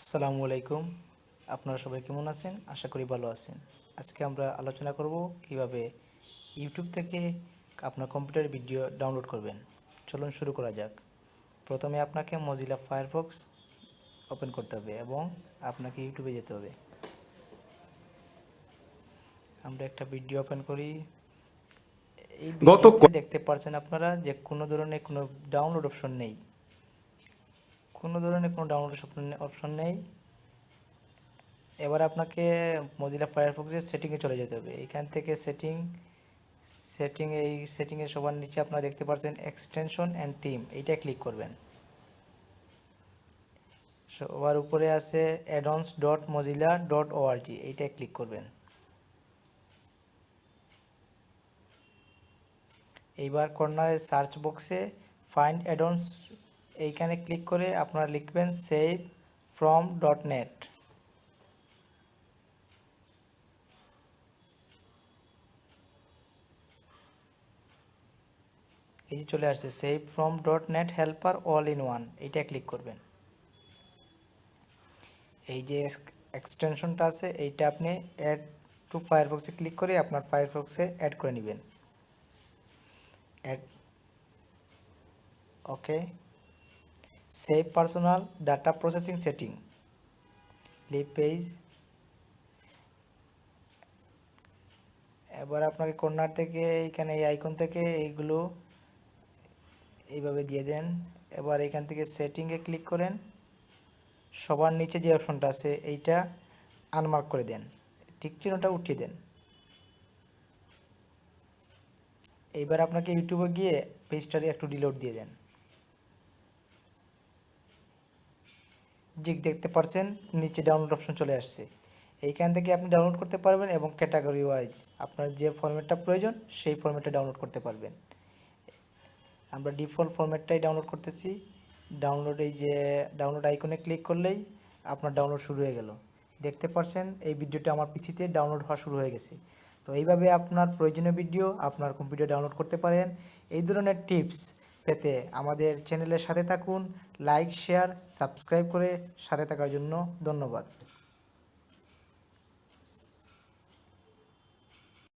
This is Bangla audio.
আসসালামু আলাইকুম। আপনারা সবাই কেমন আছেন? আশা করি ভালো আছেন। আজকে আমরা আলোচনা করব কিভাবে ইউটিউব থেকে আপনার কম্পিউটারে ভিডিও ডাউনলোড করবেন। চলুন শুরু করা যাক। প্রথমে আপনাকে মজিলা ফায়ারফক্স ওপেন করতে হবে এবং আপনাকে ইউটিউবে যেতে হবে। আমরা একটা ভিডিও ওপেন করি। এই গত ভিডিওতে দেখতে পাচ্ছেন আপনারা যে কোনো ধরনের কোনো ডাউনলোড অপশন নেই। অপশন নেই। এবার আপনাকে মজিলা ফায়ারফক্সের সেটিংয়ে চলে যেতে হবে। এখান থেকে সেটিংয়ের সবার নিচে আপনারা দেখতে পাচ্ছেন এক্সটেনশন অ্যান্ড থিম, এইটা ক্লিক করবেন। সবার উপরে আছে addons.mozilla.org, এইটা ক্লিক করবেন। এইবার কর্নারের সার্চ বক্সে ফাইন্ড অ্যাডন্স, এইখানে ক্লিক করে আপনারা লিখবেন সেভ ফ্রম .net। এই যে চলে আসছে save from .net helper all in one, এইটা ক্লিক করবেন। এই যে এক্সটেনশনটা আছে এইটা আপনি অ্যাড টু ফায়ারফক্সে ক্লিক করে আপনার ফায়ারফক্সে অ্যাড করে নেবেন। Add, okay. Save personal data processing setting, leave page. এবার আপনাকে কর্নার থেকে এইখানে এই আইকন থেকে এইগুলো এইভাবে দিয়ে দেন। এবার এখান থেকে সেটিংয়ে ক্লিক করেন। সবার নিচে যে অপশনটা আছে এইটা আনমার্ক করে দেন, টিক চিহ্নটা উঠিয়ে দেন। এইবার আপনাকে ইউটিউবে গিয়ে পেজটারে একটু রিলোড দিয়ে দেন। যে দেখতে পাচ্ছেন নিচে ডাউনলোড অপশন চলে আসছে। এইখান থেকে আপনি ডাউনলোড করতে পারবেন এবং ক্যাটাগরি ওয়াইজ আপনার যে ফরম্যাটটা প্রয়োজন সেই ফরম্যাটে ডাউনলোড করতে পারবেন। আমরা ডিফল্ট ফরম্যাটটাই ডাউনলোড করতেছি। এই যে ডাউনলোড আইকনে ক্লিক করলেই আপনার ডাউনলোড শুরু হয়ে গেল। দেখতে পাচ্ছেন এই ভিডিওটা আমার পিসিতে ডাউনলোড হওয়া শুরু হয়ে গেছে। তো এইভাবে আপনার প্রয়োজনীয় ভিডিও আপনার কম্পিউটারে ডাউনলোড করতে পারেন। এই ধরনের টিপস পেতে আমাদের চ্যানেলের সাথে থাকুন। লাইক, শেয়ার, সাবস্ক্রাইব করে সাথে থাকার জন্য ধন্যবাদ।